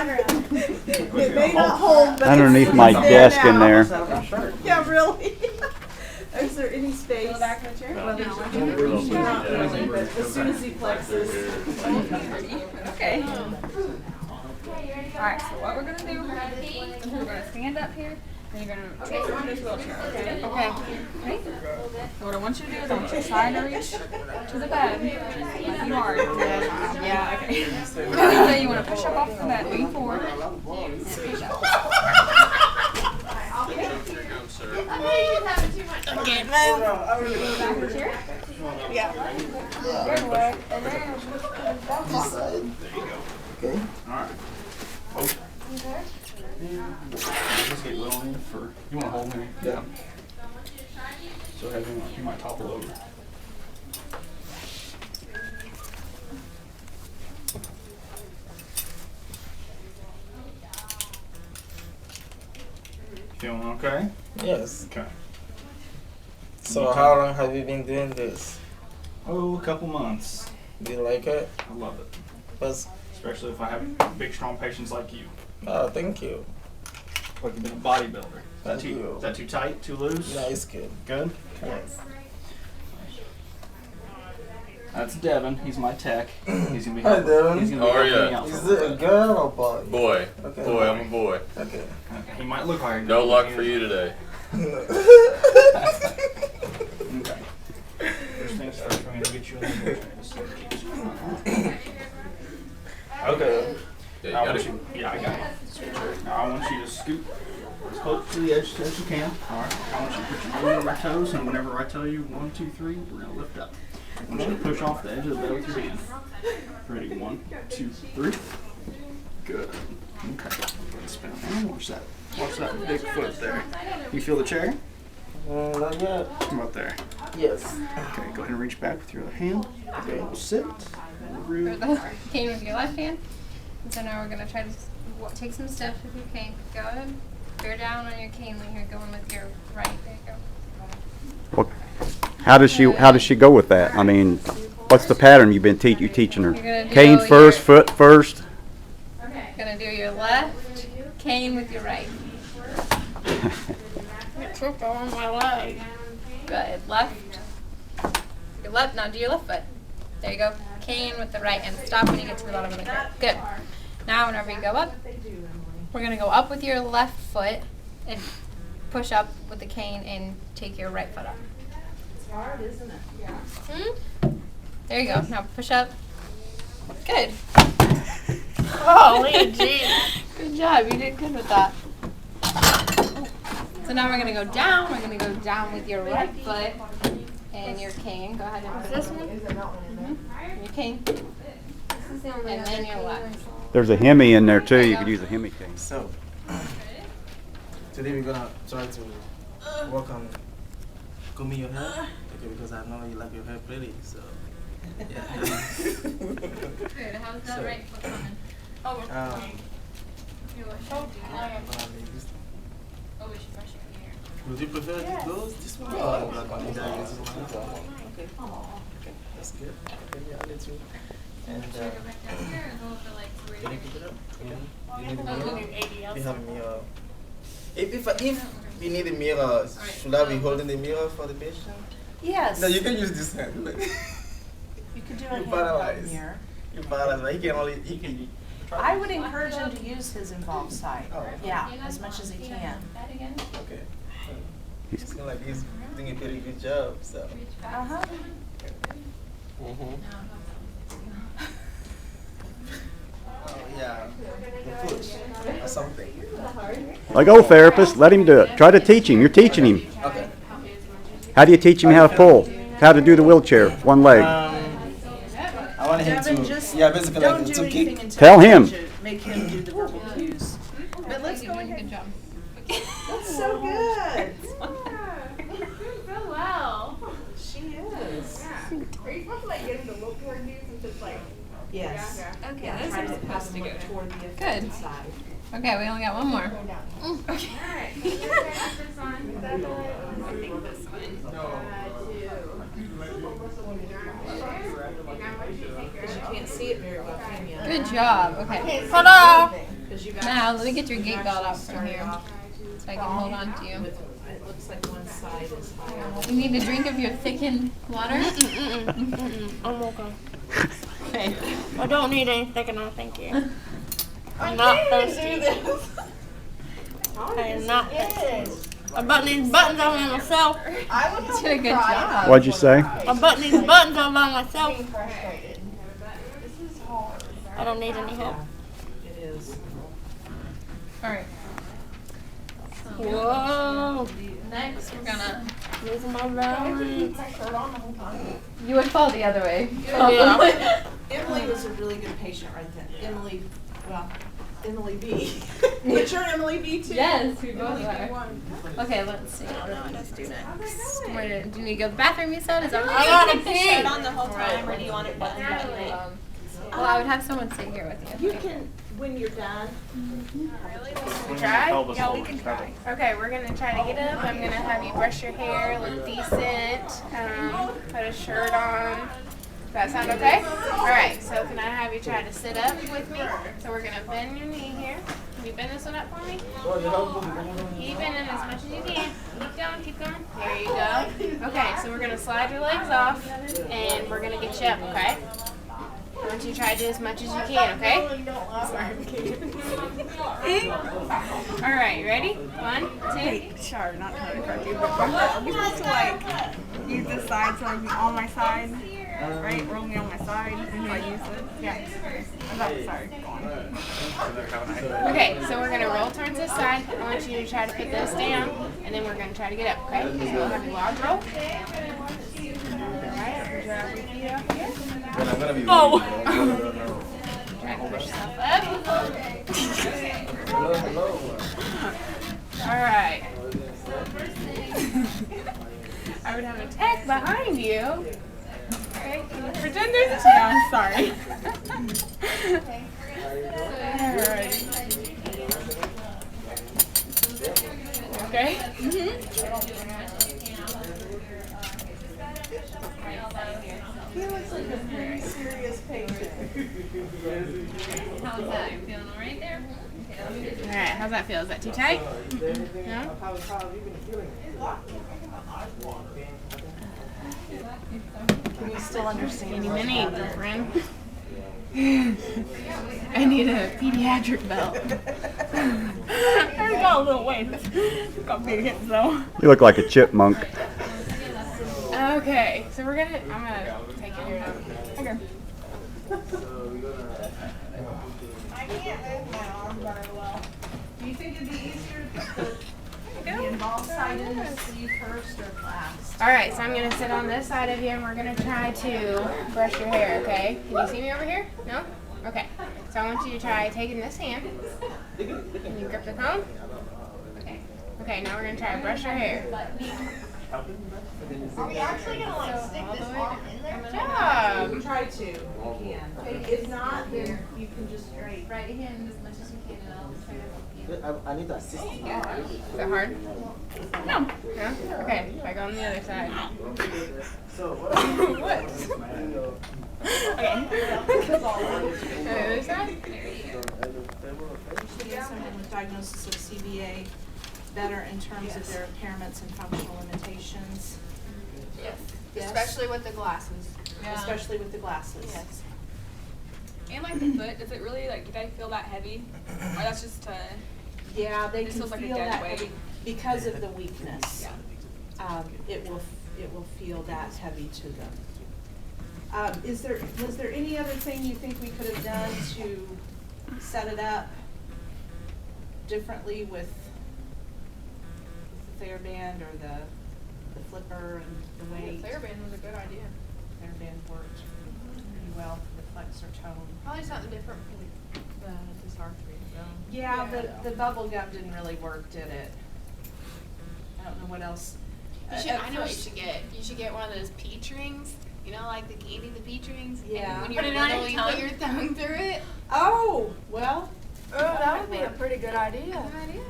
It may not hold, but underneath it's my there desk now. in there. Yeah, really. Is there any space? The back of the chair? Well, there's not really, but as soon as he flexes. Okay. Alright, so what we're going to do, we're going to stand up here, then you're going to take on this wheelchair, okay? Okay. Ready? So what I want you to do is I want you to try to reach to the bed. Like you are. Yeah, okay. So you want to push up off the bed, lean forward, and push up. I can't move. Back of the chair? Yeah. Good work. And then This side. Okay. Alright. Just get little in for. You want to hold me? Yeah. So have you might topple over. Feeling okay? Yes. Okay. So how long have you been doing this? Oh, a couple months. Do you like it? I love it. But, Especially if I have big, strong patients like you. oh, thank you. Like you've been a bodybuilder. Thank you. Is that too tight? Too loose? No, it's good. Good? Yes. That's Devin. He's my tech. He's gonna be Hi, helping. Devin. He's gonna be How are helping me ya? out Is for it a girl or boy? Boy. Okay. Boy, I'm a boy. Okay. He might look like No luck for you today. Okay. First things first, we're gonna get you in the wheelchair. Okay. Yeah, Now I you want gotta, you. Yeah, I got it. Now I want you to scoot as close to the edge as you can. All right. I want you to put your knee on your toes, and whenever I tell you 1, 2, 3, we're gonna lift up. I want you to push off the edge of the bed with your hand. Ready? 1, 2, 3. Good. Okay. Spin around. Watch that. Watch that big foot there. You feel the chair? Not yet. Come up there. Yes. Okay. Go ahead and reach back with your other hand. Okay. Sit. for the cane with your left hand. And so now we're going to try to take some steps with your cane. Go ahead. Bear down on your cane when you're going with your right. There you go. Well, how does she go with that? I mean, what's the pattern you've been teaching her? You're gonna do Cane first, foot first. Gonna do your left cane with your right. It tripped on my leg. Good. Left. Your left. Now do your left foot. There you go. Cane with the right, and stop when you get to the bottom of the grip. Good. Now whenever you go up, we're gonna go up with your left foot and push up with the cane and take your right foot up. It's hard, isn't it? Yeah. There you go. Now push up. Good. Holy gee. Good job. You did good with that. So now we're going to go down. We're going to go down with your right foot and your cane. Go ahead and put this one. Mm-hmm. Your cane. And then your left. There's a Hemi in there too. You could use a Hemi cane. So, today we're gonna try to work on combing your hair. Okay, because I know you like your hair pretty, so. Yeah. Good. How's that right foot coming? Um, Oh, we should brush your hair. would you prefer this one or black one? Either use this one. Okay. Okay, that's good. Okay, yeah, I'll let you. And Should I go back down here and hold for like 3? can you keep it up? Yeah. You need a Oh, mirror? we need ADL. We have a mirror. If we need a mirror, should I be holding the mirror for the patient? Yes. No, you can use this hand. Look. You could do a You hand paralyzed. here. You paralyzed, but he can. I would encourage him to use his involved side. Oh. Yeah, as much as he can. That again. Okay. It seems like he's doing a pretty good job. So. Uh-huh. Oh yeah. The push or something. Like, oh, therapist, let him do it. Try to teach him. You're teaching him. Okay. How do you teach him how to pull? How to do the wheelchair, one leg? I want him Devin, to. just Yeah, basically don't like do to anything kick. until Tell I him. teach you. Make him do the verbal cues. But let's go Good ahead. job. That's so good. So well. She is. Are you supposed to like get him to look toward you since it's like Yes. Okay, Yeah, this try is to have supposed him to look go. toward the Good. affected side. Okay, we only got one more. alright. This one. I think this one. Because you can't see it very well, can you? Good job. Okay. Ta-da! Because Because you got. Now, let me get your gate you belt actually out from started here off so I can hold on to you. with- It looks like one side is higher. You need a drink of your thickened water? I'm okay. Okay. I don't need any thickener, thank you. I'm not thirsty. I am not thirsty. I button these buttons on by myself. I would You did a good job. What'd you say? I button these buttons on by myself. frustrated. This is hard. I don't need any help. It is. Alright. Whoa. Next, we're gonna. Losing my balance. You would fall the other way. Yeah. Emily was a really good patient right then. Emily B. But you're Emily B too? Yes, we both Emily are. B1. Okay, let's see. What do we just do next? Do you need to go to the bathroom, you said? Is that I gotta pee. on the whole time, or do you want it buttoned that way? Well, I would have someone sit here with you. You can, when you're done. Try? Yeah, we can try. Okay, we're gonna try to get up. I'm gonna have you brush your hair, look decent, put a shirt on. Does that sound okay? Alright, so can I have you try to sit up with me? So we're gonna bend your knee here. Can you bend this one up for me? Keep bending as much as you can. Keep going, keep going. There you go. Okay, so we're gonna slide your legs off and we're gonna get you up, okay? I want you to try to do as much as you can, okay? Alright, you ready? 1, 2. Sure, not trying to correct you, but are we supposed to like use this side so I can be on my side? Right? Roll me on my side if I use it? Yeah. Sorry, go on. Okay, so we're gonna roll towards this side. I want you to try to put this down, and then we're gonna try to get up, okay? So we'll have you log roll. Alright, drop your feet up here. Oh! Try to push yourself up. Alright. I would have a tech behind you. Okay, pretend there's a I'm sorry. Alright. Okay? He looks like a very serious patient. How's that? You feeling alright there? Alright, how's that feel? Is that too tight? No? Can you still understand? Any minute, girlfriend. I need a pediatric belt. I got a little weight. Got big hips though. You look like a chipmunk. Okay, so I'm gonna take it here now. Okay. I can't move my arm very well. Do you think it'd be easier to the involved side in the sleeve first or last? Alright, so I'm gonna sit on this side of you and we're gonna try to brush your hair, okay? Can you see me over here? No? Okay. So I want you to try taking this hand. Can you grip the comb? Okay. Okay, now we're gonna try to brush your hair. Are we actually gonna like stick all the this way arm down. in there? Good job. Try to. You can. If not, then you can just straight. Right hand as much as you can, and I'll try to help you. I need to assist you. Is that hard? No. No? Okay, if I go on the other side. What? Okay. The other side? To get someone with diagnosis of CBA better in terms of their impairments and functional limitations. Yes. Yes. Especially with the glasses. Especially with the glasses. Yes. And like the foot, does it really like? Do they feel that heavy? Or that's just Yeah, they This can feels like a feel dead that weight. heavy because of the weakness. Yeah. It will feel that heavy to them. Was there any other thing you think we could have done to set it up differently with the TheraBand or the flipper and the weight? The TheraBand was a good idea. TheraBand worked pretty well for the flexor tone. Probably something different for the dysarthria. Yeah, the bubble gum didn't really work, did it? I don't know what else. You should, At I know what you first- should get. You should get one of those peach rings. You know, like the candy, the peach rings. Yeah. And when you're Put it on your little, you put tongue. your tongue through it. Oh, well. Oh, that would be a pretty good idea. Good idea.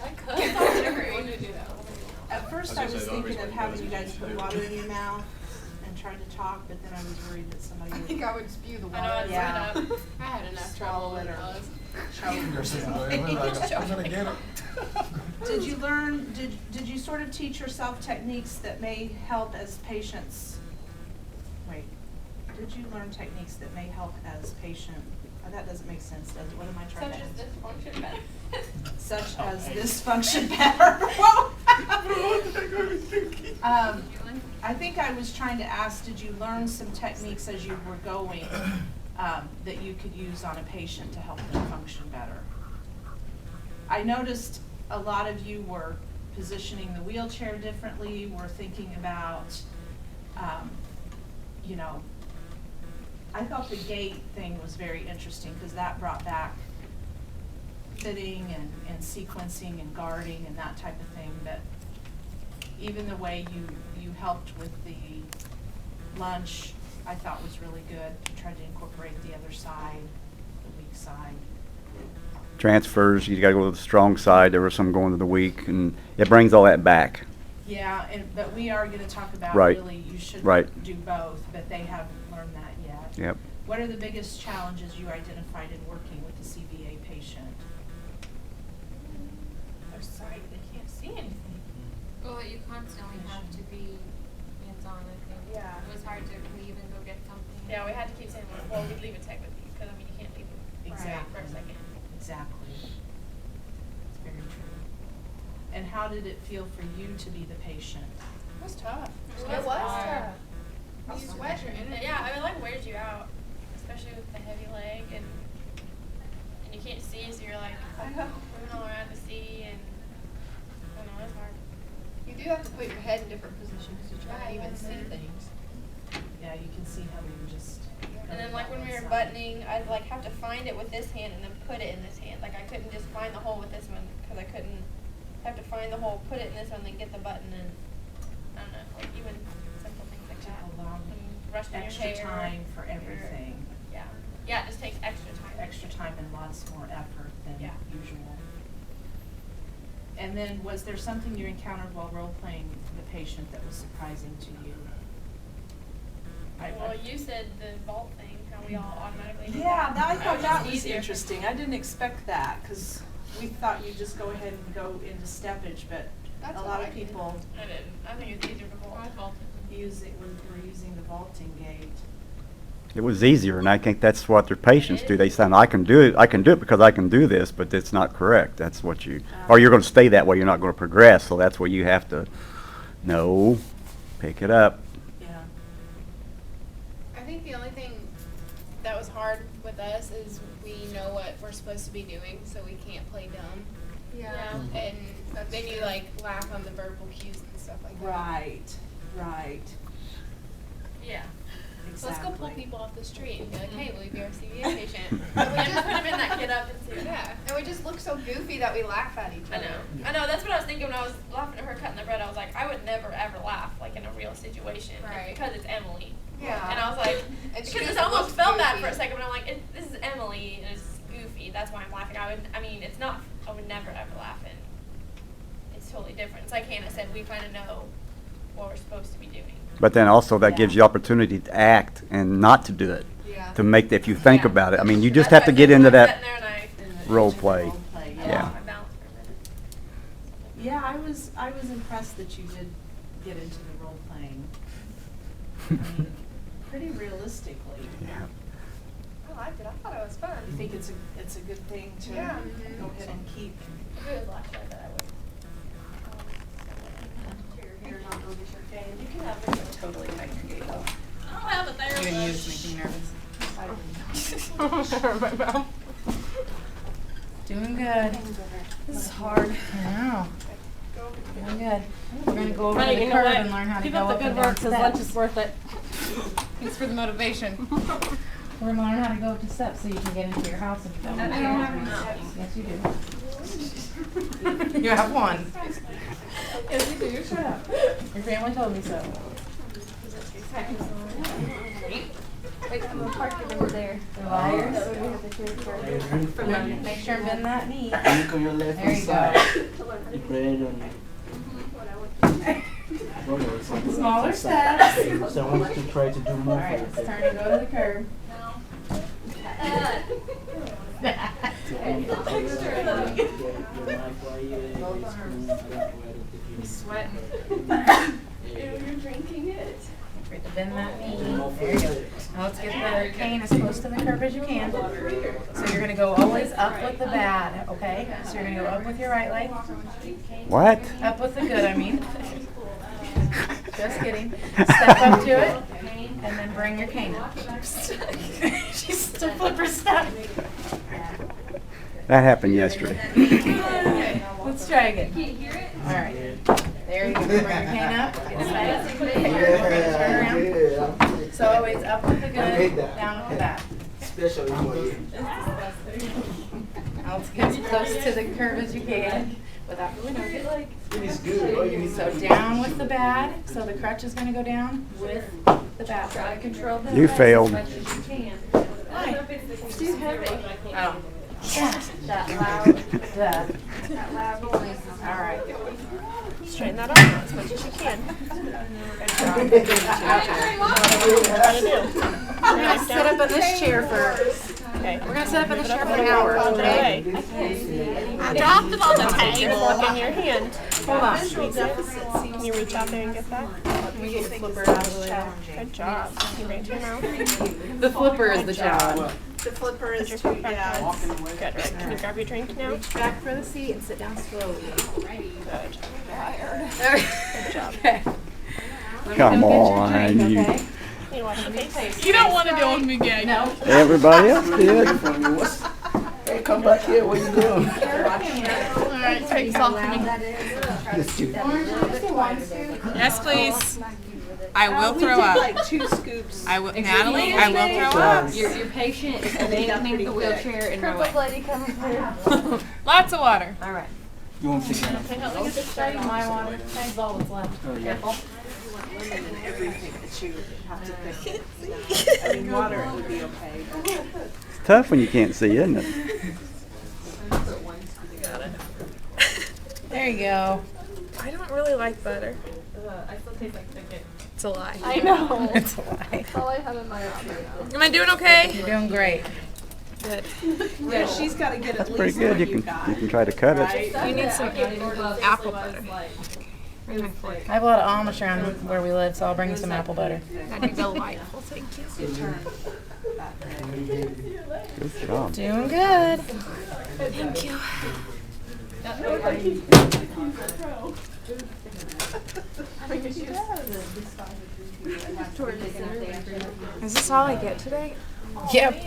I could. I never wanted to do that. At first I was thinking of having you guys put water in your mouth and and tried to talk, but then I was worried that somebody I would. think I would spew the I know, water. it's Yeah. good up. I had enough trouble Swallow it when or- I was. I'm gonna get it. Did you learn, did you sort of teach yourself techniques that may help as patients? Wait, did you learn techniques that may help as patient? That doesn't make sense, does it? What am I trying Such to as answer? this function better. Such as this function better. I think I was trying to ask, did you learn some techniques as you were going that you could use on a patient to help them function better? I noticed a lot of you were positioning the wheelchair differently, were thinking about, you know, I thought the gait thing was very interesting because that brought back fitting and sequencing and guarding and that type of thing. But even the way you helped with the lunch, I thought was really good. You tried to incorporate the other side, the weak side. Transfers, you gotta go to the strong side. There was some going to the weak, and it brings all that back. Yeah, but we are going to talk about Right. really you should Right. do both, but they haven't learned that yet. Yep. What are the biggest challenges you identified in working with the CVA patient? They're sight, they can't see anything. Well, you constantly have to be hands-on, I think. Yeah. It was hard to leave and go get something. Yeah, we had to keep saying, well, we'd leave a tech with you, because I mean, you can't leave it Exactly. for a second. Exactly. It's very true. And how did it feel for you to be the patient? It was tough. It was hard. You sweat your energy. Yeah, I mean, it like wears you out, especially with the heavy leg, and you can't see, so you're like moving all around to see, and I don't know, it's hard. You do have to put your head in different positions to try to even see things. Yeah, you can see how you just. And then like when we were buttoning, I'd like have to find it with this hand and then put it in this hand. Like I couldn't just find the hole with this one because I couldn't have to find the hole, put it in this one, then get the button, and I don't know, like even simple things like that. Allow And brushing your extra hair, time for everything. Yeah, yeah, it just takes extra time. Extra time and lots more effort than Yeah. usual. And then was there something you encountered while role-playing the patient that was surprising to you? Well, you said the vault thing, how we all automatically did Yeah, that. I thought that was easier. interesting. I didn't expect that, because we thought you'd just go ahead and go into steppage, but That's a what lot I of did. people I didn't. I think it's easier to vault. were using the vaulting gate. It was easier, and I think that's what their patients do. They say, I can do it because I can do this, but it's not correct. That's what you, or you're gonna stay that way, you're not gonna progress, so that's where you have to, no, pick it up. Yeah. I think the only thing that was hard with us is we know what we're supposed to be doing, so we can't play dumb. Yeah. And then you like laugh on the verbal cues and stuff like that. Right. Yeah. Exactly. So let's go pull people off the street and be like, hey, will you be our CVA patient? And we just put them in that get up and see. Yeah. And we just look so goofy that we laugh at each I other. know. I know. That's what I was thinking when I was laughing at her cutting the bread. I was like, I would never ever laugh like in a real situation, and Right. because it's Emily. Yeah. And I was like, And she because it just almost looks felt bad goofy. for a second, but I'm like, this is Emily and it's goofy. That's why I'm laughing. I mean, it's not. I would never ever laugh, and it's totally different. It's like Hannah said, we kind of know what we're supposed to be doing. But then also that gives you opportunity to act and not to do it, Yeah. to make, if you think Yeah. about it. I mean, you just That's have to why get when into I'm that sitting there and I role Into the play. role play, Yeah. lost my balance for a minute. Yeah, I was impressed that you did get into the role playing. I mean, pretty realistically. Yeah. I liked it. I thought it was fun. You think it's a good thing to Yeah. go ahead and keep? If it was last year that I would. You can have it totally make your gate up. I don't have a therapist. Even you just make me nervous. Doing good. This is hard. I know. Doing good. We're gonna go over Honey, the you know curve what? and learn how to Keep go up the up good and work, down 'cause lunch steps. is worth it. Thanks for the motivation. We're gonna learn how to go up the steps so you can get into your house and you don't. I don't have any steps. Yes, you do. You have one. Yes, you do. Shut up. Your family told me so. Wait, I'm gonna park it over there. They're liars. That way we have the clear card. Make sure and bend that knee. Look on your left There you side. go. You bread on Smaller steps. So I want you to try to do more. Alright, it's time to go to the curb. Sweating. You're drinking it. Afraid to bend that knee. There you go. Now let's get the cane as close to the curb as you can. So you're going to go always up with the bad, okay? So you're going to go up with your right leg. What? Up with the good, I mean. Just kidding. Step up to it, and then bring your cane up. She's still flipper stuck. That happened yesterday. Okay, let's try again. All right. There you go. Bring your cane up. Get steady. Turn around. So always up with the good, down with the bad. Especially for you. Now let's get as close to the curve as you can without the window. It is good. All you need So down with the bad. So the crutch is going to go down with the bad. Try to control the You legs failed. as much as you can. Why? It's too heavy. Oh. That loud. That loud noise. All right. Straighten that out as much as you can. Good job. We're going to sit up in this chair for. Okay. We're going to sit up in this chair for an hour. Okay? I dropped it on the table. Look in your hand. Hold on. Can you reach out there and get that? Let me get the flipper out of the way. Good job. Can you reach your mouth? The flipper is the challenge. The flipper is Your too, foot back yeah. down. Good. Right. Can you grab your drink now? Reach back for the seat and sit down slowly. Good. Good job. Okay. Come on, you. You wash your face. You don't want to deal with me again. No. Everybody else did. Hey, come back here. What are you doing? Alright, take this off for me. Yes, please. I will throw up. Like 2 scoops. I will, Natalie, I will throw up. Your patient is abandoning the wheelchair in her way. lady coming through. Lots of water. All right. You want to take that? My water. That's all that's left. Careful. Everything that you have to think. I mean, water would be okay. It's tough when you can't see, isn't it? There you go. I don't really like butter. I still taste like chicken. It's a lie. I know. It's a lie. That's all I have in my mouth. Am I doing okay? You're doing great. Good. Yeah, she's got to get at That's least pretty good. what You you've can got. try to cut it. Right? You need some apple butter. I have a lot of Amish around where we live, so I'll bring you some apple butter. That'd be delightful. Thank you. Good job. Doing good. Thank you. Is this all I get today? Yep.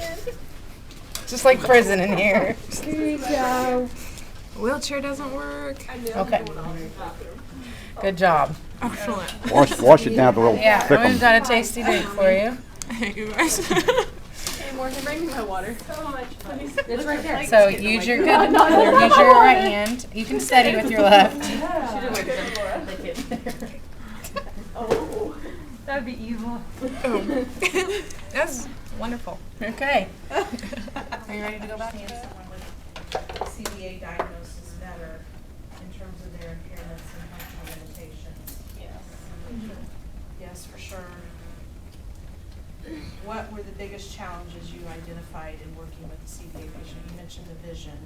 Just like prison in here. Here you go. Wheelchair doesn't work. Okay. Good job. Excellent. Wash it down with a little Yeah, thick I've 'em. got a tasty drink for you. Thank you guys. Hey, Morgan, bring me my water. It's right there. So use your good, use your right hand. You can steady with your left. Oh, that'd be evil. That's wonderful. Okay. Are you ready to go back? CBA diagnosis better in terms of their impairments and functional limitations. Yes. Yes, for sure. What were the biggest challenges you identified in working with the CBA patient? You mentioned the vision.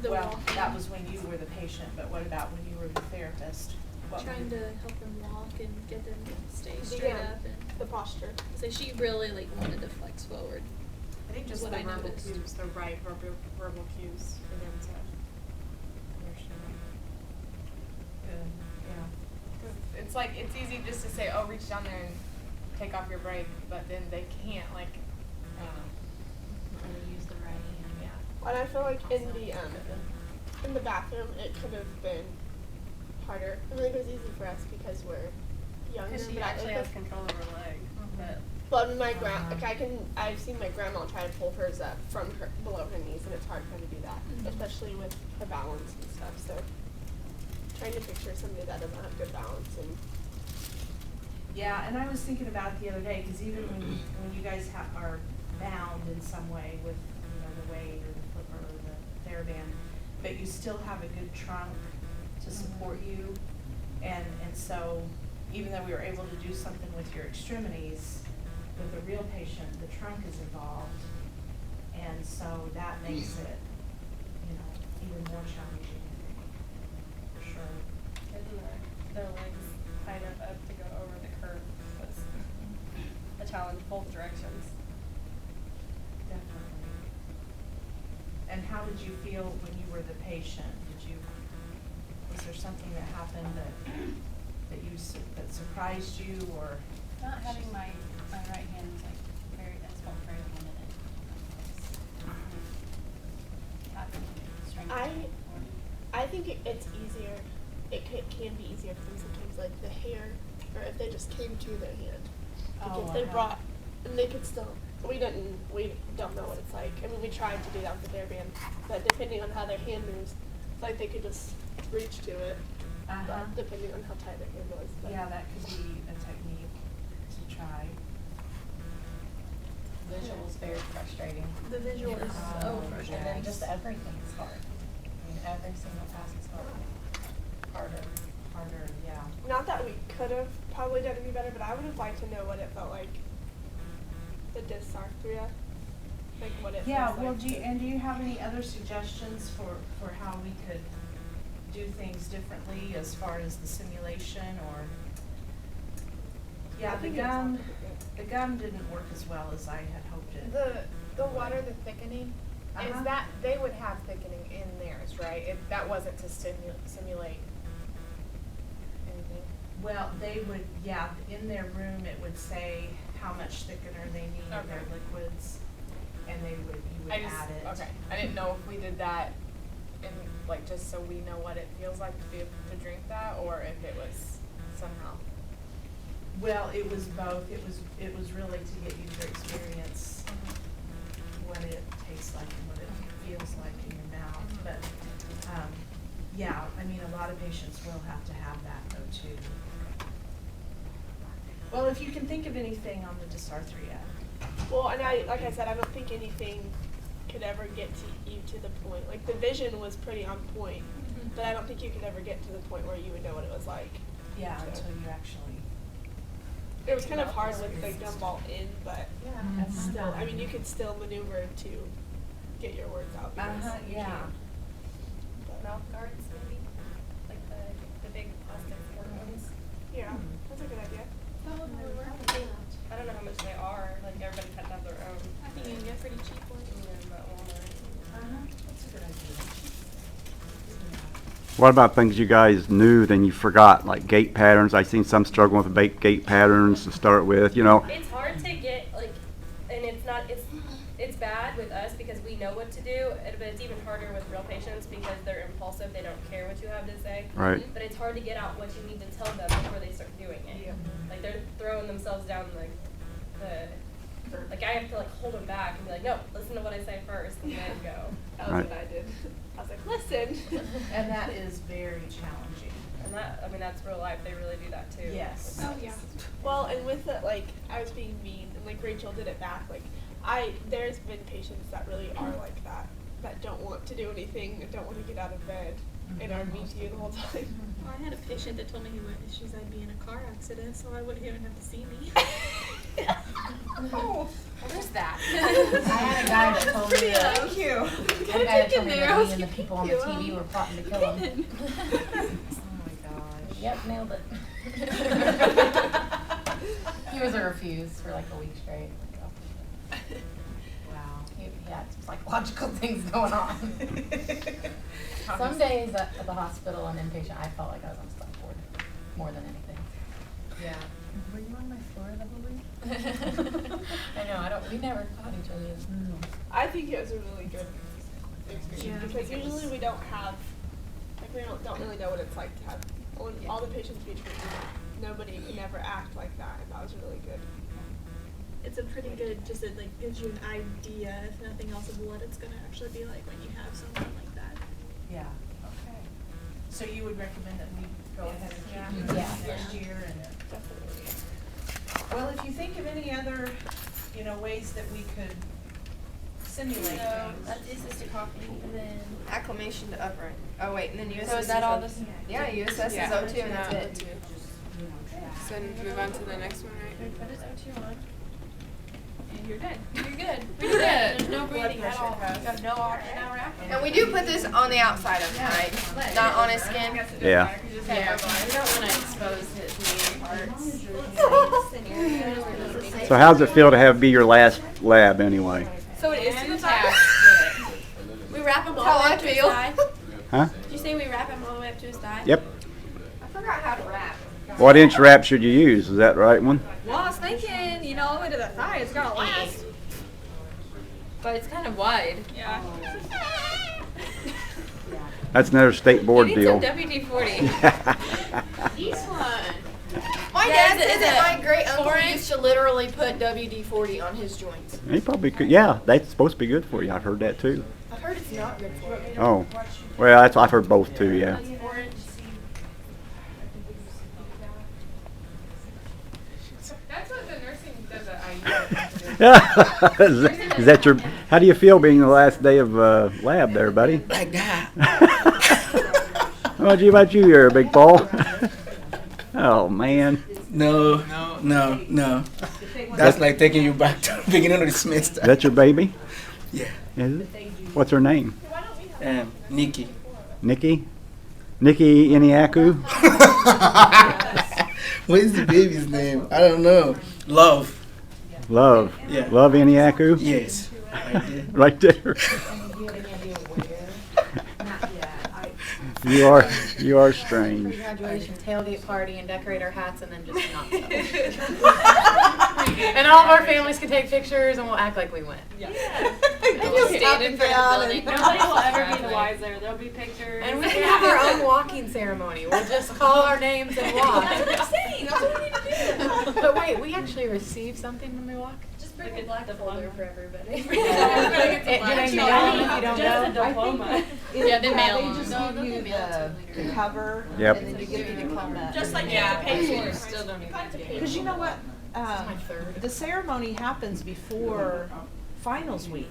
Well, that was when you were the patient, but what about when you were the therapist? What were Trying you- to help them walk and get them to stay straight up, and The posture. so she really like wanted to flex forward. I think just What the I verbal noticed. cues, the right verbal cues for them to understand. Good, yeah. 'Cause it's like, it's easy just to say, oh, reach down there and take off your brake, but then they can't, like, I don't know. Really use the right hand. Yeah. And I feel like in the bathroom it could have been harder. I mean, it was easy for us because we're younger. Because she but actually like, has control of her leg, but. But my I've seen my grandma try to pull hers up from her below her knees, and it's hard for her to do that, especially with the balance and stuff. So, trying to picture somebody that doesn't have good balance and. Yeah, and I was thinking about it the other day, because even when you guys are bound in some way with, you know, the weight or the flipper or the TheraBand, but you still have a good trunk to support you, and so even though we were able to do something with your extremities, with a real patient, the trunk is involved. And so that makes it, even more challenging, for sure. Getting their legs kind of up to go over the curb was a challenge both directions. Definitely. And how did you feel when you were the patient? Was there something that happened that surprised you, or? Not having my right hand was like very, that's felt very limited. I think it's easier. It can be easier for them sometimes, like the hair, or if they just came to their hand. Like if they brought, and they could still. We don't know what it's like. I mean, we tried to do that with the TheraBand, but depending on how their hand moves, it's like they could just reach to it. But depending on how tight their hand was. But. Yeah, that could be a technique to try. Visual is very frustrating. The visual is so frustrating. And then just everything is hard. I mean, every single task is hard. Harder, yeah. Not that we could have probably done any better, but I would have liked to know what it felt like. The dysarthria, like what it feels Well, like. do you have any other suggestions for how we could do things differently as far as the simulation, or? Yeah, the gum didn't work as well as I had hoped it. The water, the thickening, is that they would have thickening in theirs, right? That wasn't to simulate anything. Well, they would, in their room it would say how much thickener they need in their liquids, and you would add it. Okay, I didn't know if we did that in, like, just so we know what it feels like to be able to drink that, or if it was somehow. Well, it was both. It was really to get you to experience what it tastes like and what it feels like in your mouth. But I mean, a lot of patients will have to have that though too. Well, if you can think of anything on the dysarthria. Well, and like I said, I don't think anything could ever get to you to the point. Like the vision was pretty on point, but I don't think you could ever get to the point where you would know what it was like. Yeah, until you actually. It was kind of hard with the gumball in, but still, I mean, you could still maneuver to get your words out. Mouth guards, maybe? Like the big plastic ones? Yeah, that's a good idea. I don't know how much they are. Like, everybody had to have their own. I think you can get pretty cheap ones. That's a good idea. What about things you guys knew then you forgot, like gait patterns? I've seen some struggling with gait patterns to start with, It's hard to get, like, and it's bad with us because we know what to do, but it's even harder with real patients because they're impulsive, they don't care what you have to say. Right. But it's hard to get out what you need to tell them before they start doing it. Yeah. Like, they're throwing themselves down, like I have to, like, hold them back and be like, no, listen to what I say first, and then go. That was what I did. I was like, listen. And that is very challenging. And that's real life. They really do that too. Yes. Oh, yeah. Well, and with it, like, I was being mean, and, like, Rachel did it back. Like, there's been patients that really are like that don't want to do anything, that don't want to get out of bed, and are mean to you the whole time. Well, I had a patient that told me I'd be in a car accident, so he wouldn't have to see me. Oh, there's that. I had a guy that told me that. Thank you. A guy that told me that he and the people on the TV were plotting to kill him. Oh my gosh. Yep, nailed it. He was a refuse for like a week straight. Wow. He had some psychological things going on. Some days at the hospital and inpatient, I felt like I was on stuff board more than anything. Yeah. Were you on my floor the whole week? I know, we never caught each other. I think it was a really good experience because usually we don't have, like, we don't really know what it's like to have all the patients we treat. Nobody would never act like that, and that was really good. It's a pretty good, it gives you an idea, if nothing else, of what it's going to actually be like when you have someone like that. Yeah. Okay. So you would recommend that we go ahead and keep doing this next year? And Definitely. well, if you think of any other, ways that we could simulate things. That's assisted coughing, and then Acclimation to upper. Oh wait, and then USS. So is that all this? Yeah, USS is O2 and that's it. So move on to the next one, right? You're good. You're good. We did it. There's no breathing at all. You got no oxygen now wrapping. And we do put this on the outside of him, right? Not on his skin. Yeah. Yeah, we don't want to expose his main parts. So how's it feel to have be your last lab anyway? So it is to the top. We wrap him all How the way I up to his feel. thigh. Huh? Did you say we wrap him all the way up to his thigh? Yep. I forgot how to wrap. What inch wrap should you use? Is that the right one? Well, I was thinking, all the way to the thigh, it's gonna last. But it's kind of wide. Yeah. That's another state board You need deal. some WD-40. This one. My Yeah, dad is it- said is that it my great uncle 4 inch? used to literally put WD-40 on his joints. He probably could. Yeah, that's supposed to be good for you. I've heard that too. I've heard it's not good for you. Oh, well, I've heard both too. Yeah. That's what the nursing does at IU. Is that your? How do you feel being the last day of lab there, buddy? Like that. How about you here, Big Paul? Oh man. No. That's like taking you back to the beginning of the semester. Is that your baby? Yeah. Is it? What's her name? Nikki. Nikki? Nikki Iniaku? What is the baby's name? I don't know. Love. Love. Yeah. Love Iniaku? Yes. Right there. You are strange. Graduation tailgate party and decorate our hats and then just not go. And all of our families can take pictures and we'll act like we went. And you'll stand in front of the building. Nobody will ever be the wiser. There'll be pictures. And we can have our own walking ceremony. We'll just call our names and walk. That's what I'm saying. That's what we need to do. But wait, we actually receive something when we walk? Just bring a black folder for everybody. Do they mail them if you don't know? diploma. Yeah, they mail They them. just No, give you they mail the cover, Yep. and then you give me the diploma. Just like Yeah, the papers. pictures still don't even get it. Because you know what, the ceremony happens before finals week.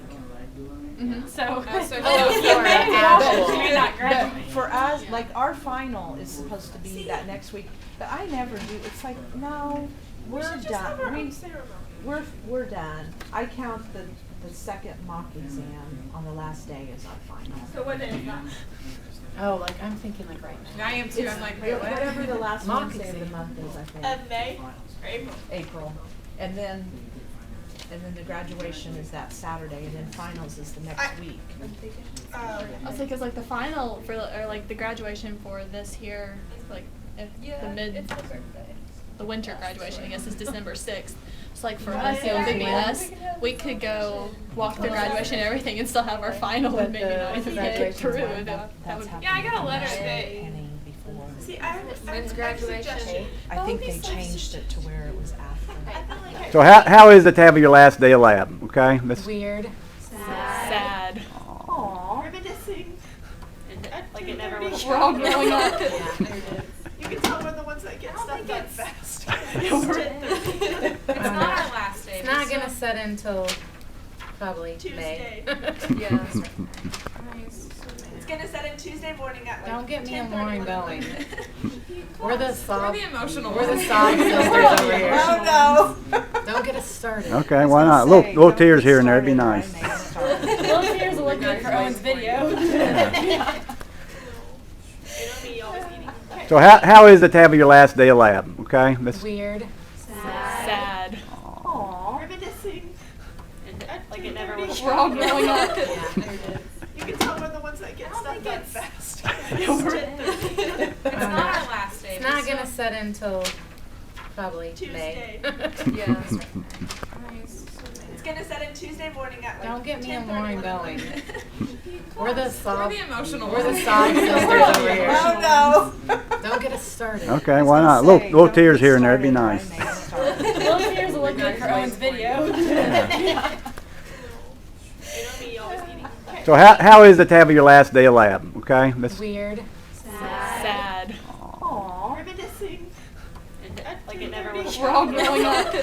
So, so you may But- you may not graduate. But for us, like our final is supposed to be that next week, but I never do. It's like, no, we're done. We're done. I count the second mock exam on the last day as our final. So what is that? Oh, like I'm thinking like right now. I am too. I'm like, wait, what? Whatever the last Mock Wednesday of the exam. month is, I think. Of May or April? April. And then the graduation is that Saturday, and then finals is the next week. I'll say because like the final for or like the graduation for this here, like if the winter graduation I guess is December 6th. So like for us it would be us. We could go walk through graduation and everything and still have our final and maybe not even get it through. That would Yeah, I got a letter that. see. I When's graduation? I think they changed it to where it was after. So how is it to have your last day of lab? Okay. That's, Weird. sad. Reminiscing. Like it never was. We're all growing up. You can tell we're the ones that get stuff done fast. It's not our last day. It's not gonna set until probably Tuesday. May. Yeah. It's gonna set in Tuesday morning at like Don't get me a 10:30, morning 11. going. We're the sob. We're the emotional We're the ones. sob sisters over here. Oh no. Don't get us started. okay, why not? Little tears here and there would be nice. Little tears will look good for Owen's video. It'll be always eating. So how is it to have your last day of lab? Okay. That's, Weird. Sad. Reminiscing. Like it never was. We're all growing up. You can tell we're the ones that get stuff done fast. It's not our last day. It's not gonna set until probably Tuesday. May. Yeah. It's gonna set in Tuesday morning at like Don't get me a 10:30, morning 11. going. We're the sob. We're the emotional We're the ones. sob sisters over here. Oh no. Don't get us started. okay, why not? Little tears here and there would be nice. Little tears will look good for Owen's video. It'll be always eating. So how is it to have your last day of lab? Okay. That's, Weird. Sad. Reminiscing. Like it never was. We're all growing up.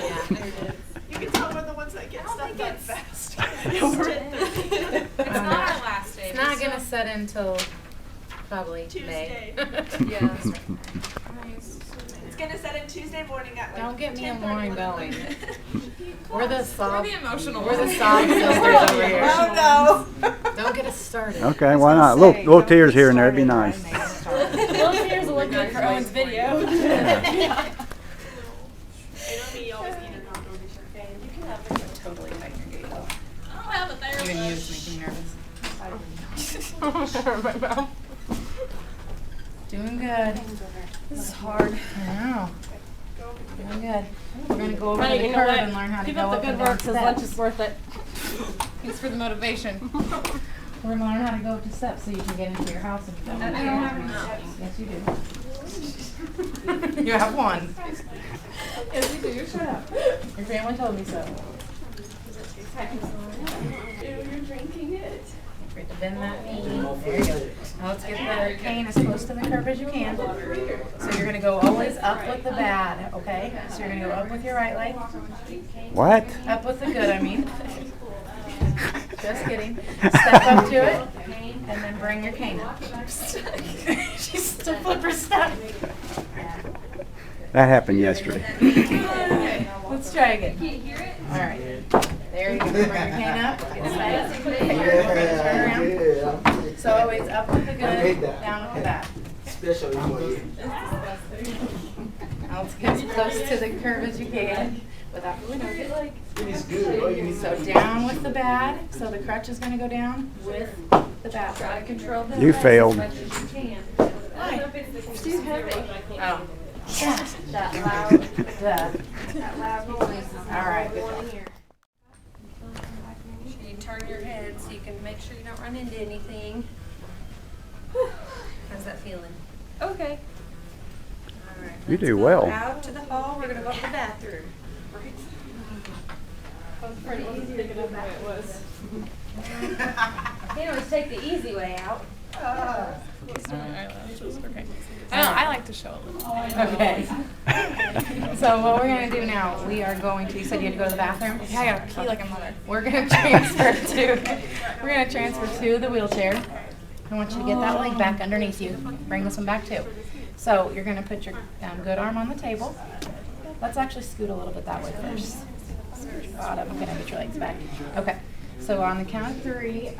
You can tell we're the ones that get stuff done fast. It's not our last day. It's not gonna set until probably Tuesday. May. Yeah. It's gonna set it Tuesday morning at like Don't get me a 10:30. line going. We're the sob. We're the emotional We're the ones. sob sisters over here. Oh no. Don't get us started. Okay, why not? Little tears here and there, it'd be nice. Little tears will look good for Owen's video. Totally tighten your gate. I don't have a therapist. Even you, it's making me nervous. Doing good. This is hard. I know. Doing good. We're gonna go over Hey, the you know curve what? and learn how to Keep go up up the and good down work, because lunch steps. is worth it. Thanks for the motivation. We're gonna learn how to go up the steps so you can get into your house and go. I don't have any Yes, you do. You have one. Yes, you do. Shut up. Your family told me so. You're drinking it. Great to bend that knee. There you go. Now let's get the cane as close to the curb as you can. So you're gonna go always up with the bad, okay? So you're gonna go up with your right leg. What? Up with the good, I mean. Just kidding. Step up to it, and then bring your cane up. She's still flipper stuck. That happened yesterday. Okay, let's try again. All right. There you go. Bring your cane up. Get set. Turn around. So always up with the good, down with the bad. Especially for you. Now let's get as close to the curve as you can without It is good. All you need So down with the bad. So the crutch is going to go down with the bad. Try to control the You failed. Why? It's too heavy. Oh. That loud. Duh. That loud noise. All right. Good job. You turn your head so you can make sure you don't run into anything. How's that feeling? Okay. All right. You let's do go well. Out to the hall. We're gonna go up the bathroom. Pretty easy to get up the way it was. You can always take the easy way out. I like to show a little. Okay. So what we're going to do now, we are going to, you said you had to go to the bathroom? Yeah, I gotta pee like a mother. We're going to transfer to the wheelchair. I want you to get that leg back underneath you. Bring this one back too. So you're going to put your good arm on the table. Let's actually scoot a little bit that way first. Bottom. I'm going to get your legs back. Okay. So on the count of 3,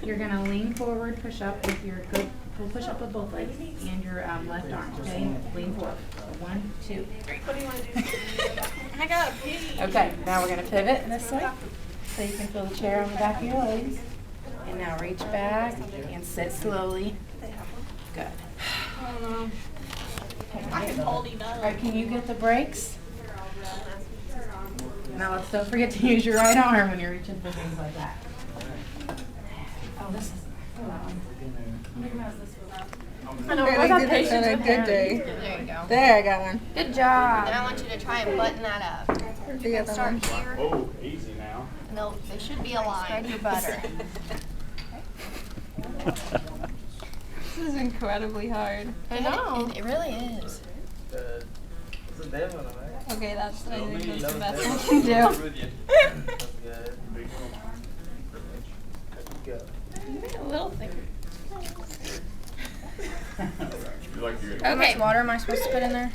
you're going to lean forward, push up with your good, push up with both legs and your left arm. Okay? Lean forward. So 1, 2, 3. What do you want to do? I gotta pee. Okay, now we're going to pivot this way so you can feel the chair on the back of your legs. And now reach back and sit slowly. Good. I can hold him All up. right, can you get the brakes? Now let's don't forget to use your right arm when you're reaching for things like that. Oh, this is. I know, what about patience with good day? There you go. There, I got one. Good job. Now I want you to try and button that up. The other Start one. here, Oh, easy now. and they should be aligned. Spread your butter. This is incredibly hard. I know. It really is. It's a bad one, right? Okay, I think that's the best I That's can do. good. Good. A little thicker. How much water am I supposed to put in there?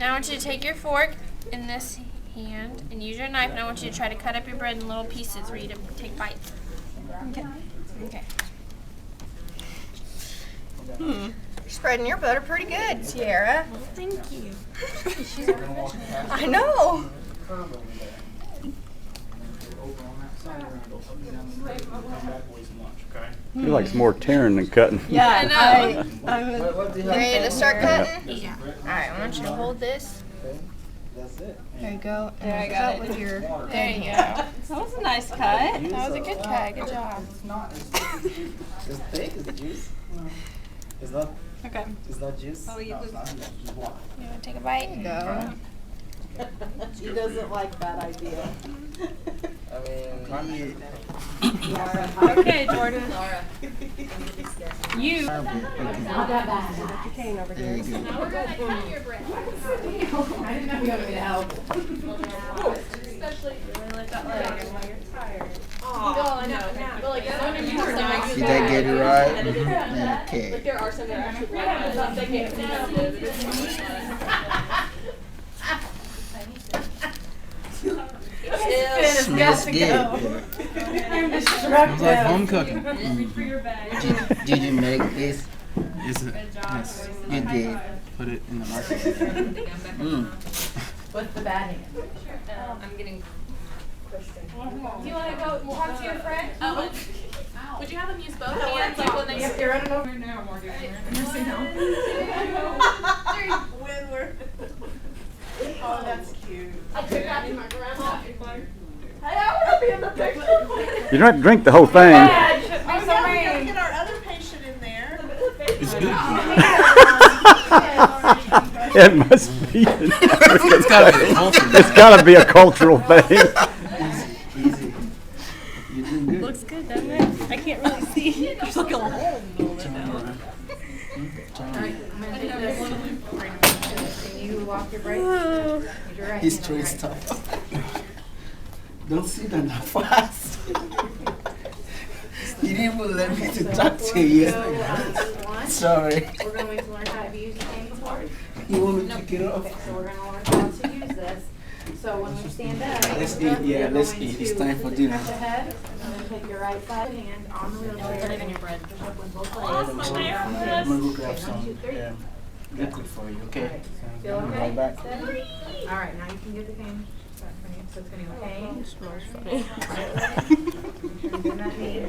Now I want you to take your fork in this hand and use your knife, and I want you to try to cut up your bread in little pieces for you to take bites. Okay. Okay. You're spreading your butter pretty good, Sierra. Thank you. I know. He likes more tearing than cutting. Yeah, I know. What do you You have? ready to start cutting? Yeah. Alright, I want you to hold this. That's it. There you go. And There, I cut got it. with your There you go. That was a nice cut. That was a good cut. Good job. It's thick, it's juice. It's not, Okay. it's not juice. Oh, you You want to take a bite? Go. He doesn't like that idea. I mean, Okay, Jordan. You. I'll get back. Cane over here. I didn't know you wanted me to help. Especially really lift that leg. Did that get it right? Like there are some that are actually Smells good. I'm It's destructive. like home cooking. Did you make this? Yes. Yes. You did. Put it in the microwave. With the bad hand. I'm getting. Do you want to go talk to your friend? Oh, would you have them use both hands like when they Yep, you're running over. Windward. Oh, that's cute. I took that to my grandma. Hey, I want to be in the picture. You don't have to drink the whole thing. Be so We gotta mean. get our other patient in there. It's good. It must be. It's gotta be cultural. It's gotta be a cultural thing. Easy. You did good. Looks good, doesn't it? I can't really see. There's like a hole in the middle of it now. Alright, I'm gonna do this. Can you walk your right? Use your right He's hand on too your tough. Don't sit down that fast. You didn't even let me to talk to you. Sorry. We're going to learn how to use the cane board. You want me to pick it up? Okay, so we're gonna learn how to use this. So when we stand up, Let's eat, you're yeah, let's going eat. It's to time for dinner. touch your head, and then put your right side hand on the wheelchair. Put it in your bread. Push up with both legs. I'm gonna go grab some liquid for you, okay? Feel I'll be okay? right back. Steady? All right, now you can get the cane. So it's gonna go cane. Smells funny. Turn that knee.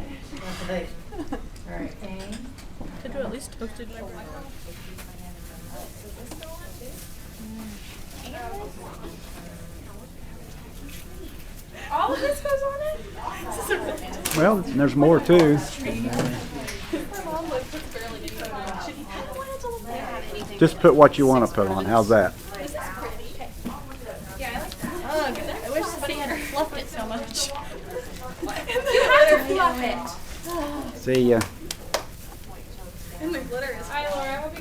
All right, cane. Could you at least toasted my bread? All of this goes on it? Well, there's more too. My mom like puts barely anything on. I don't want it to look bad. Anything. Just put what you want to put on. How's that? This is pretty. Yeah, I like that. Ugh, I wish somebody had fluffed it so much. You have to fluff it. See ya. And the glitter is. Hi, Laura.